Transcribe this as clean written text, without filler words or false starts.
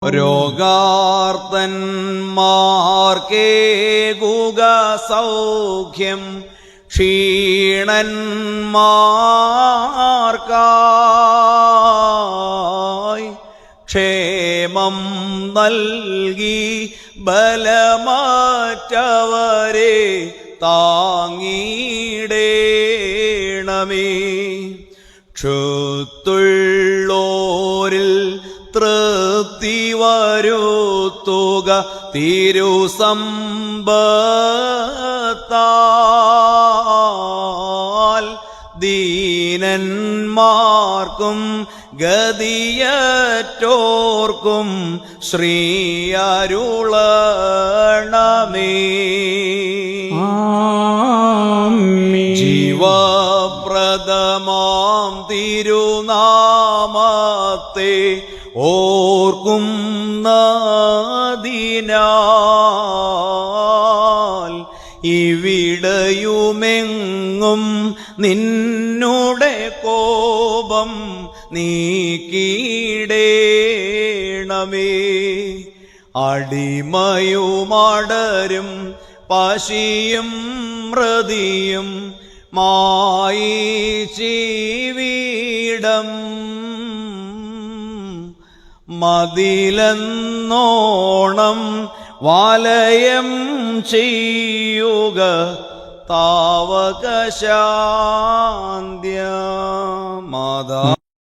രോഗാർത്തന്മാർക്കേകുക സൗഖ്യം ക്ഷീണന്മാർക്കായി ക്ഷേമം നൽകി ബലമറ്റവരെ താങ്ങിടേണമേ. ക്ഷുത്തുള്ളോരിൽ തൃപ്തി വരുത്തുക തിരുസമ്പത്താൽ ദീനന്മാർക്കും ഗതിയറ്റോർക്കും ശ്രീയരുളണമേ. ജീവപ്രദമാം തിരുനാമത്തെ ഓർക്കും നദിനാൽ ഇവിടെയുമെങ്ങും നിന്നുടെ കോപം നീക്കിടേണമേ. അടിമയുമടരും പശിയും മൃതിയും മായി ജീവിടം മതിലെന്നോണം വലയം ചെയ്യുക താവകശാന്ത്യ മാതാ.